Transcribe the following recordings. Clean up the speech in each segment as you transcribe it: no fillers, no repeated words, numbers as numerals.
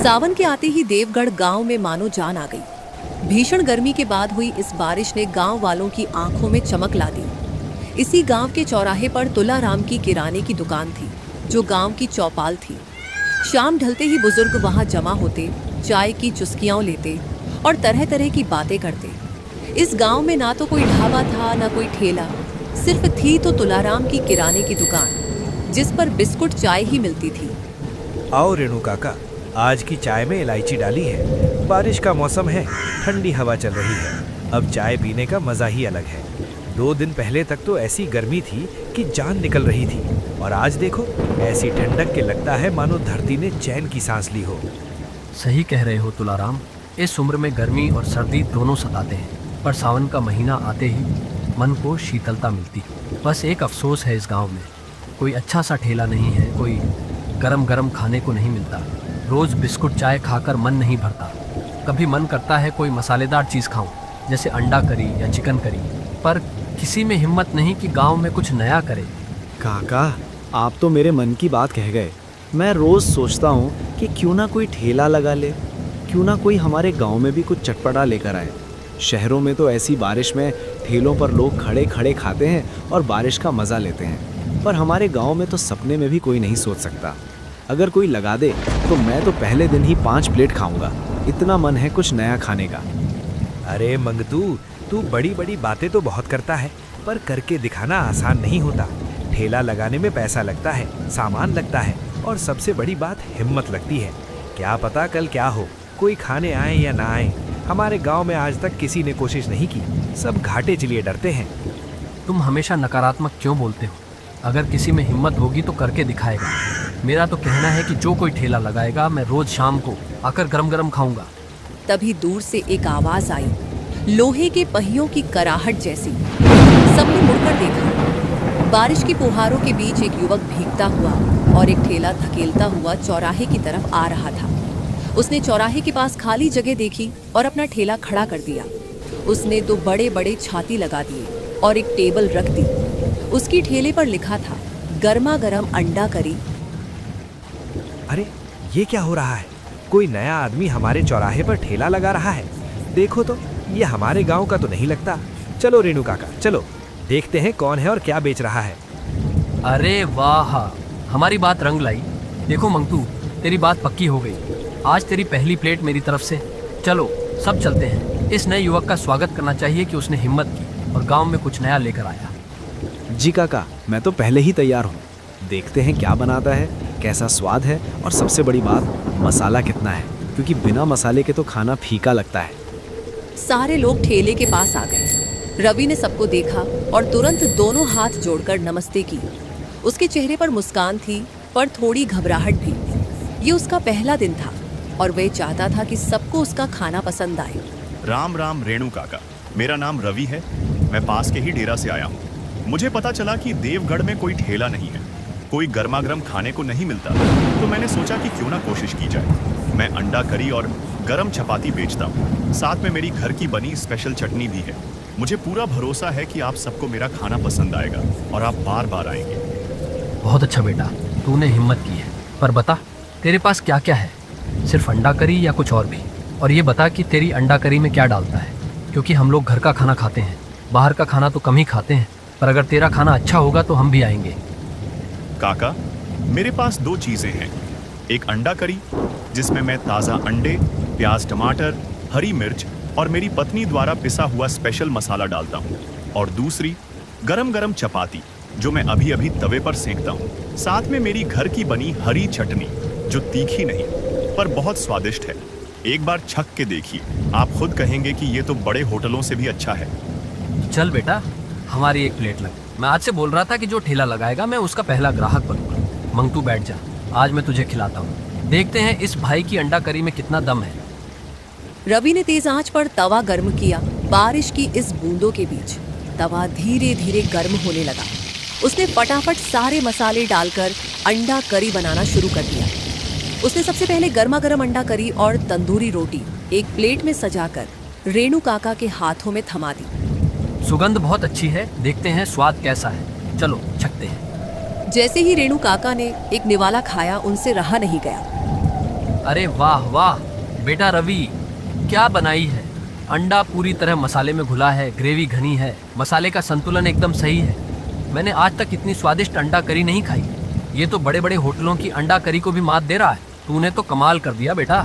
सावन के आते ही देवगढ़ गांव में मानो जान आ गई। भीषण गर्मी के बाद हुई इस बारिश ने गांव वालों की आंखों में चमक ला दी। इसी गांव के चौराहे पर तुलाराम की किराने की दुकान थी, जो गांव की चौपाल थी। शाम ढलते ही बुजुर्ग वहां जमा होते, चाय की चुस्कियां लेते और तरह तरह की बातें करते। इस गांव में ना तो कोई ढाबा था, ना कोई ठेला, सिर्फ थी तो तुलाराम की किराने की दुकान, जिस पर बिस्कुट चाय ही मिलती थी। आओ रेणु काका, आज की चाय में इलायची डाली है। बारिश का मौसम है, ठंडी हवा चल रही है। अब चाय पीने का मजा ही अलग है। 2 दिन पहले तक तो ऐसी गर्मी थी कि जान निकल रही थी, और आज देखो ऐसी ठंडक के लगता है मानो धरती ने चैन की सांस ली हो। सही कह रहे हो तुलाराम, इस उम्र में गर्मी और सर्दी दोनों सताते हैं, पर सावन का महीना आते ही मन को शीतलता मिलती। बस एक अफसोस है, इस गांव में कोई अच्छा सा ठेला नहीं है, कोई गरम गरम खाने को नहीं मिलता। रोज बिस्कुट चाय खाकर मन नहीं भरता। कभी मन करता है कोई मसालेदार चीज़ खाऊं, जैसे अंडा करी या चिकन करी, पर किसी में हिम्मत नहीं कि गांव में कुछ नया करे। काका, आप तो मेरे मन की बात कह गए। मैं रोज सोचता हूँ कि क्यों ना कोई ठेला लगा ले, क्यों ना कोई हमारे गांव में भी कुछ चटपटा लेकर आए। शहरों में तो ऐसी बारिश में ठेलों पर लोग खड़े खड़े खाते हैं और बारिश का मज़ा लेते हैं, पर हमारे गांव में तो सपने में भी कोई नहीं सोच सकता। अगर कोई लगा दे तो मैं तो पहले दिन ही 5 प्लेट खाऊंगा। इतना मन है कुछ नया खाने का। अरे मंगतू, तू बड़ी बड़ी बातें तो बहुत करता है, पर करके दिखाना आसान नहीं होता। ठेला लगाने में पैसा लगता है, सामान लगता है, और सबसे बड़ी बात हिम्मत लगती है। क्या पता कल क्या हो, कोई खाने आए या ना आए। हमारे गांव में आज तक किसी ने कोशिश नहीं की, सब घाटे चलिए डरते हैं। तुम हमेशा नकारात्मक क्यों बोलते हो? अगर किसी में हिम्मत होगी तो करके दिखाएगा। मेरा तो कहना है कि जो कोई ठेला लगाएगा, मैं रोज शाम को आकर गरम गरम खाऊंगा। तभी दूर से एक आवाज आई, लोहे के पहियों की कराहट जैसी। सबने मुड़कर देखा। बारिश की फुहारों के बीच एक युवक भीगता हुआ और एक ठेला धकेलता हुआ चौराहे की तरफ आ रहा था। उसने चौराहे के पास खाली जगह देखी और अपना ठेला खड़ा कर दिया। उसने 2 बड़े बड़े छाती लगा दिए और एक टेबल रख दी। उसकी ठेले पर लिखा था, गर्मा गर्म अंडा करी। अरे ये क्या हो रहा है? कोई नया आदमी हमारे चौराहे पर ठेला लगा रहा है। देखो तो, ये हमारे गांव का तो नहीं लगता। चलो रेणु काका, चलो देखते हैं कौन है और क्या बेच रहा है। अरे वाह, हमारी बात रंग लाई। देखो मंगतू, तेरी बात पक्की हो गई। आज तेरी पहली प्लेट मेरी तरफ से। चलो सब चलते हैं। इस नए युवक का स्वागत करना चाहिए कि उसने हिम्मत की और गांव में कुछ नया लेकर आया। जी काका, मैं तो पहले ही तैयार हूँ। देखते हैं क्या बनाता है, कैसा स्वाद है, और सबसे बड़ी बात मसाला कितना है, क्योंकि बिना मसाले के तो खाना फीका लगता है। सारे लोग ठेले के पास आ गए। रवि ने सबको देखा और तुरंत दोनों हाथ जोड़कर नमस्ते की। उसके चेहरे पर मुस्कान थी, पर थोड़ी घबराहट भी। ये उसका पहला दिन था और वह चाहता था कि सबको उसका खाना पसंद आए। राम राम रेणु काका, मेरा नाम रवि है। मैं पास के ही डेरा से आया हूँ। मुझे पता चला कि देवगढ़ में कोई ठेला नहीं है, कोई गर्मा गर्म खाने को नहीं मिलता, तो मैंने सोचा कि क्यों ना कोशिश की जाए। मैं अंडा करी और गरम चपाती बेचता हूँ, साथ में मेरी घर की बनी स्पेशल चटनी भी है। मुझे पूरा भरोसा है कि आप सबको मेरा खाना पसंद आएगा और आप बार बार आएंगे। बहुत अच्छा बेटा, तूने हिम्मत की है। पर बता, तेरे पास क्या क्या है? सिर्फ अंडा करी या कुछ और भी? और ये बता कि तेरी अंडा करी में क्या डालता है, क्योंकि हम लोग घर का खाना खाते हैं, बाहर का खाना तो कम ही खाते हैं। पर अगर तेरा खाना अच्छा होगा तो हम भी आएंगे। काका, मेरे पास 2 चीज़ें हैं। एक अंडा करी, जिसमें मैं ताज़ा अंडे, प्याज, टमाटर, हरी मिर्च और मेरी पत्नी द्वारा पिसा हुआ स्पेशल मसाला डालता हूँ। और दूसरी गरम गरम चपाती, जो मैं अभी अभी तवे पर सेंकता हूँ। साथ में मेरी घर की बनी हरी चटनी, जो तीखी नहीं पर बहुत स्वादिष्ट है। एक बार छक के देखिए, आप खुद कहेंगे कि ये तो बड़े होटलों से भी अच्छा है। चल बेटा, हमारी 1 प्लेट लग। मैं आज से बोल रहा था कि जो ठेला लगाएगा मैं उसका पहला ग्राहक बनूंगा। मंगतू बैठ जा, आज मैं तुझे खिलाता हूँ। देखते हैं इस भाई की अंडा करी में कितना दम है। रवि ने तेज आंच पर तवा गर्म किया। बारिश की इस बूंदों के बीच तवा धीरे धीरे गर्म होने लगा। उसने फटाफट सारे मसाले डालकर अंडा करी बनाना शुरू कर दिया। उसने सबसे पहले गर्मा गर्म अंडा करी और तंदूरी रोटी एक प्लेट में सजाकर रेणु काका के हाथों में थमा दी। सुगंध बहुत अच्छी है, देखते हैं स्वाद कैसा है। चलो छकते हैं। जैसे ही रेणु काका ने एक निवाला खाया, उनसे रहा नहीं गया। अरे वाह वाह बेटा रवि, क्या बनाई है। अंडा पूरी तरह मसाले में घुला है, ग्रेवी घनी है, मसाले का संतुलन एकदम सही है। मैंने आज तक इतनी स्वादिष्ट अंडा करी नहीं खाई। ये तो बड़े बड़े होटलों की अंडा करी को भी मात दे रहा है। तूने तो कमाल कर दिया बेटा।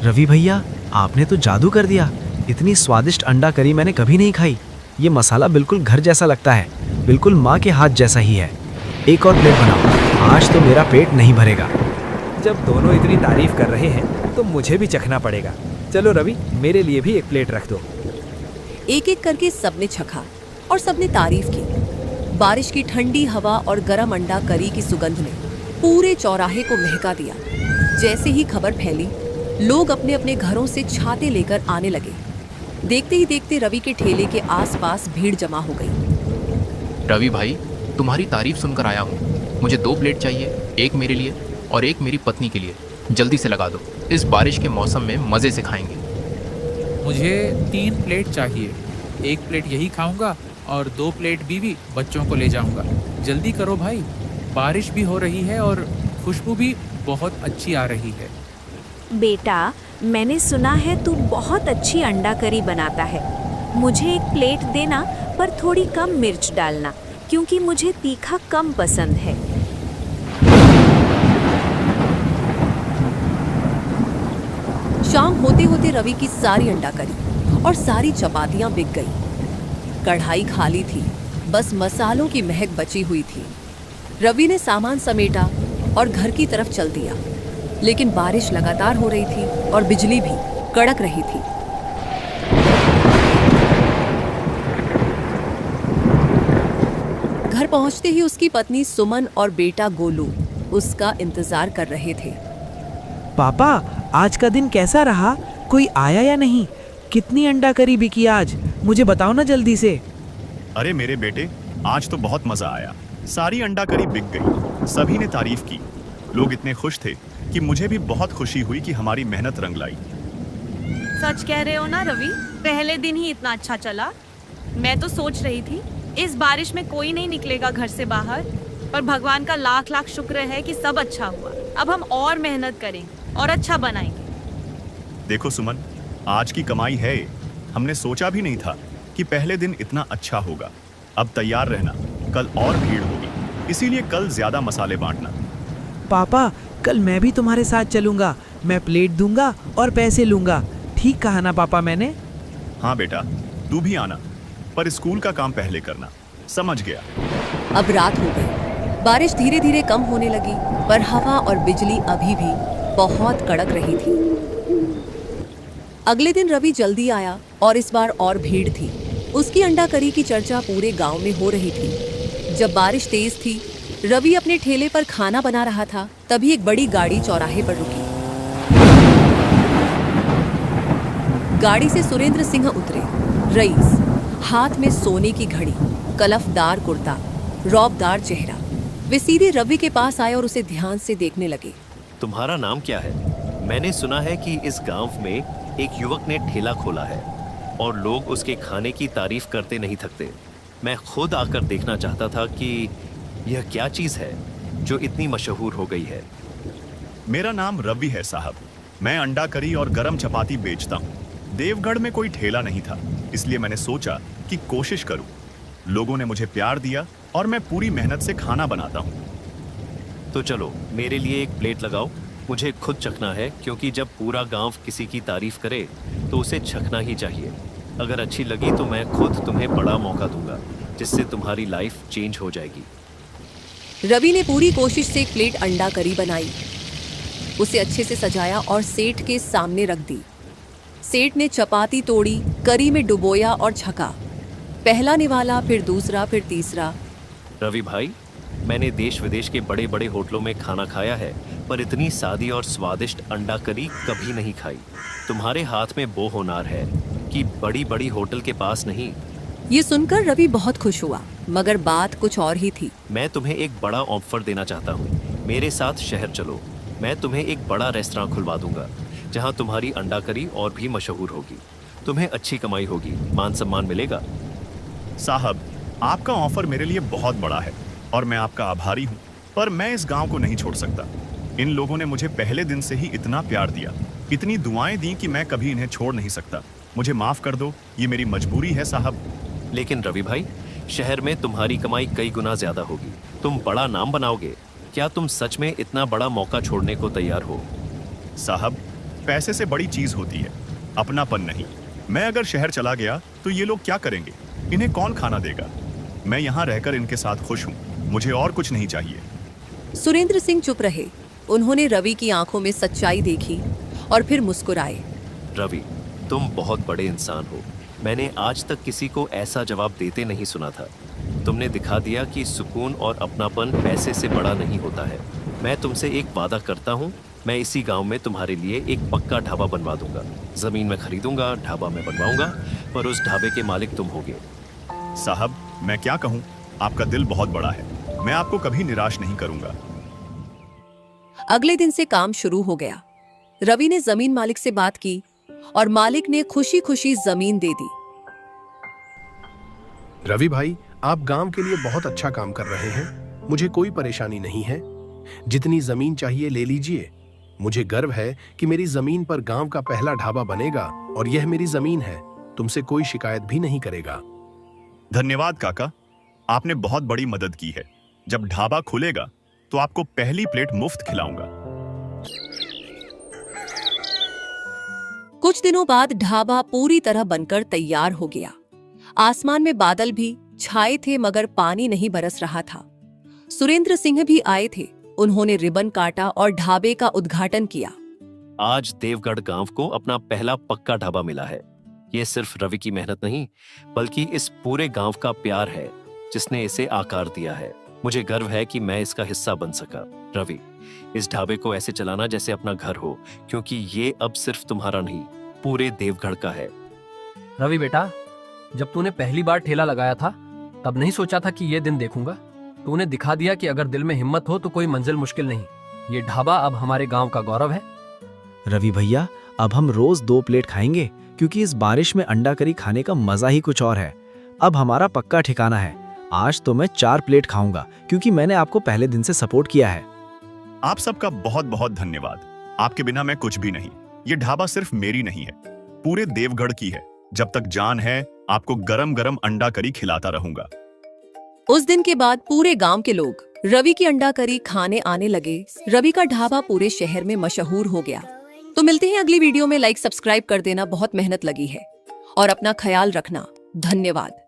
रवि भैया, आपने तो जादू कर दिया। इतनी स्वादिष्ट अंडा करी मैंने कभी नहीं खाई। ये मसाला बिल्कुल घर जैसा लगता है, बिल्कुल माँ के हाथ जैसा ही है। एक और प्लेट बनाओ, आज तो मेरा पेट नहीं भरेगा। जब दोनों इतनी तारीफ कर रहे हैं तो मुझे भी चखना पड़ेगा। चलो रवि, मेरे लिए भी एक प्लेट रख दो। एक एक करके सबने चखा और सबने तारीफ की। बारिश की ठंडी हवा और गरम अंडा करी की सुगंध ने पूरे चौराहे को महका दिया। जैसे ही खबर फैली, लोग अपने अपने घरों से छाते लेकर आने लगे। देखते ही देखते रवि के ठेले के आसपास भीड़ जमा हो गई। रवि भाई, तुम्हारी तारीफ सुनकर आया हूँ। मुझे 2 प्लेट चाहिए, एक मेरे लिए और एक मेरी पत्नी के लिए। जल्दी से लगा दो, इस बारिश के मौसम में मज़े से खाएंगे। मुझे 3 प्लेट चाहिए। 1 प्लेट यही खाऊंगा और 2 प्लेट बीवी बच्चों को ले जाऊंगा। जल्दी करो भाई, बारिश भी हो रही है और खुशबू भी बहुत अच्छी आ रही है। बेटा, मैंने सुना है तू बहुत अच्छी अंडा करी बनाता है। मुझे 1 प्लेट देना, पर थोड़ी कम मिर्च डालना, क्योंकि मुझे तीखा कम पसंद है। शाम होते होते रवि की सारी अंडा करी और सारी चपातियां बिक गई। कढ़ाई खाली थी, बस मसालों की महक बची हुई थी। रवि ने सामान समेटा और घर की तरफ चल दिया, लेकिन बारिश लगातार हो रही थी और बिजली भी कड़क रही थी। घर पहुंचते ही उसकी पत्नी सुमन और बेटा गोलू उसका इंतजार कर रहे थे। पापा, आज का दिन कैसा रहा? कोई आया या नहीं? कितनी अंडा करी बिकी आज? मुझे बताओ ना जल्दी से। अरे मेरे बेटे, आज तो बहुत मजा आया। सारी अंडा करी बिक गई, सभी ने तारीफ की। लोग इतने खुश थे कि मुझे भी बहुत खुशी हुई कि हमारी मेहनत रंग लाई। सच कह रहे हो ना रवि, पहले दिन ही इतना अच्छा चला। मैं तो सोच रही थी इस बारिश में कोई नहीं निकलेगा घर से बाहर, पर भगवान का लाख लाख शुक्र है कि सब अच्छा हुआ। अब हम और मेहनत करेंगे और अच्छा बनाएंगे। देखो सुमन, आज की कमाई है। हमने सोचा भी नहीं था कि पहले दिन इतना अच्छा होगा। अब तैयार रहना, कल और भीड़ होगी, इसीलिए कल ज्यादा मसाले बांटना। पापा, कल मैं भी तुम्हारे साथ चलूंगा। मैं प्लेट दूंगा और पैसे लूंगा। ठीक कहा ना पापा मैंने? हाँ बेटा, तू भी आना, पर स्कूल का काम पहले करना। समझ गया? अब रात हो गई, बारिश धीरे धीरे कम होने लगी, पर हवा और बिजली अभी भी बहुत कड़क रही थी। अगले दिन रवि जल्दी आया और इस बार और भीड़ थी। उसकी अंडा करी की चर्चा पूरे गांव में हो रही थी। जब बारिश तेज थी, रवि अपने ठेले पर खाना बना रहा था, तभी एक बड़ी गाड़ी चौराहे पर रुकी। गाड़ी से सुरेंद्र सिंह उतरे। रईस, हाथ में सोने की घड़ी, कलफदार कुर्ता, रौबदार चेहरा। वे सीधे रवि के पास आए और उसे ध्यान से देखने लगे। तुम्हारा नाम क्या है? मैंने सुना है कि इस गांव में एक युवक ने ठेला खोला है और लोग उसके खाने की तारीफ करते नहीं थकते। मैं खुद आकर देखना चाहता था कि यह क्या चीज़ है जो इतनी मशहूर हो गई है। मेरा नाम रवि है साहब। मैं अंडा करी और गरम चपाती बेचता हूँ। देवगढ़ में कोई ठेला नहीं था, इसलिए मैंने सोचा कि कोशिश करूं। लोगों ने मुझे प्यार दिया और मैं पूरी मेहनत से खाना बनाता हूँ। तो चलो, मेरे लिए 1 प्लेट लगाओ। मुझे खुद चखना है, क्योंकि जब पूरा गांव किसी की तारीफ करे तो उसे चखना ही चाहिए। अगर अच्छी लगी तो मैं खुद तुम्हें बड़ा मौका दूंगा, जिससे तुम्हारी लाइफ चेंज हो जाएगी। रवि ने पूरी कोशिश से 1 प्लेट अंडा करी बनाई, उसे अच्छे से सजाया और सेठ के सामने रख दी। सेठ ने चपाती तोड़ी, करी में डुबोया और छका। पहला निवाला, फिर दूसरा, फिर तीसरा। रवि भाई, मैंने देश विदेश के बड़े बड़े होटलों में खाना खाया है, पर इतनी सादी और स्वादिष्ट अंडा करी कभी नहीं खाई। तुम्हारे हाथ में वो हुनर है कि बड़ी बड़ी होटल के पास नहीं। ये सुनकर रवि बहुत खुश हुआ, मगर बात कुछ और ही थी। मैं तुम्हें एक बड़ा ऑफर देना चाहता हूँ। मेरे साथ शहर चलो। मैं तुम्हें एक बड़ा रेस्तरां खुलवा दूंगा, जहाँ तुम्हारी अंडा करी और भी मशहूर होगी। तुम्हें अच्छी कमाई होगी, मान सम्मान मिलेगा। साहब, आपका ऑफर मेरे लिए बहुत बड़ा है और मैं आपका आभारी हूँ, पर मैं इस गांव को नहीं छोड़ सकता। इन लोगों ने मुझे पहले दिन से ही इतना प्यार दिया, इतनी दुआएं दी कि मैं कभी इन्हें छोड़ नहीं सकता। मुझे माफ कर दो, ये मेरी मजबूरी है साहब। लेकिन रवि भाई, शहर में तुम्हारी कमाई कई गुना ज्यादा होगी, तुम बड़ा नाम बनाओगे। क्या तुम सच में इतना बड़ा मौका छोड़ने को तैयार हो? साहब, पैसे से बड़ी चीज होती है अपनापन नहीं। मैं अगर शहर चला गया तो ये लोग क्या करेंगे? इन्हें कौन खाना देगा? मैं यहाँ रहकर इनके साथ खुश हूँ, मुझे और कुछ नहीं चाहिए। सुरेंद्र सिंह चुप रहे। उन्होंने रवि की आंखों में सच्चाई देखी और फिर मुस्कुराए। रवि, तुम बहुत बड़े इंसान हो। मैंने आज तक किसी को ऐसा जवाब देते नहीं सुना था। तुमने दिखा दिया कि सुकून और अपनापन पैसे से बड़ा नहीं होता है। मैं तुमसे एक वादा करता हूँ, मैं इसी गांव में तुम्हारे लिए एक पक्का ढाबा बनवा दूंगा। जमीन में खरीदूंगा, ढाबा में बनवाऊंगा, पर उस ढाबे के मालिक तुम होगे। साहब, मैं क्या कहूँ, आपका दिल बहुत बड़ा है, मैं आपको कभी निराश नहीं करूंगा। अगले दिन से काम शुरू हो गया। रवि ने जमीन मालिक से बात की और मालिक ने खुशी खुशी जमीन दे दी। रवि भाई, आप गांव के लिए बहुत अच्छा काम कर रहे हैं। मुझे कोई परेशानी नहीं है। जितनी जमीन चाहिए ले लीजिए। मुझे गर्व है कि मेरी जमीन पर गांव का पहला ढाबा बनेगा और यह मेरी जमीन है। तुमसे कोई शिकायत भी नहीं करेगा। धन्यवाद काका, आपने बहुत बड़ी मदद की है। जब ढाबा खुलेगा तो आपको पहली प्लेट मुफ्त खिलाऊंगा। कुछ दिनों बाद ढाबा पूरी तरह बनकर तैयार हो गया। आसमान में बादल भी छाए थे मगर पानी नहीं बरस रहा था। सुरेंद्र सिंह भी आए थे। उन्होंने रिबन काटा और ढाबे का उद्घाटन किया। आज देवगढ़ गांव को अपना पहला पक्का ढाबा मिला है। ये सिर्फ रवि की मेहनत नहीं, बल्कि इस पूरे गांव का प्यार है जिसने इसे आकार दिया है। मुझे गर्व है कि मैं इसका हिस्सा बन सका। रवि, इस ढाबे को ऐसे चलाना जैसे अपना घर हो, क्योंकि ये अब सिर्फ तुम्हारा नहीं, पूरे देवगढ़ का है। रवि बेटा, जब तूने पहली बार ठेला लगाया था तब नहीं सोचा था कि ये दिन देखूंगा। तूने दिखा दिया कि अगर दिल में हिम्मत हो तो कोई मंजिल मुश्किल नहीं। ये ढाबा अब हमारे गांव का गौरव है। रवि भैया, अब हम रोज 2 प्लेट खाएंगे, क्योंकि इस बारिश में अंडा करी खाने का मजा ही कुछ और है। अब हमारा पक्का ठिकाना है। आज तो मैं 4 प्लेट खाऊंगा, क्योंकि मैंने आपको पहले दिन से सपोर्ट किया है। आप सबका बहुत बहुत धन्यवाद। आपके बिना मैं कुछ भी नहीं। ये ढाबा सिर्फ मेरी नहीं है, पूरे देवगढ़ की है। जब तक जान है, आपको गरम गरम अंडा करी खिलाता रहूंगा। उस दिन के बाद पूरे गांव के लोग रवि की अंडा करी खाने आने लगे। रवि का ढाबा पूरे शहर में मशहूर हो गया। तो मिलते हैं अगली वीडियो में। लाइक सब्सक्राइब कर देना, बहुत मेहनत लगी है। और अपना ख्याल रखना। धन्यवाद।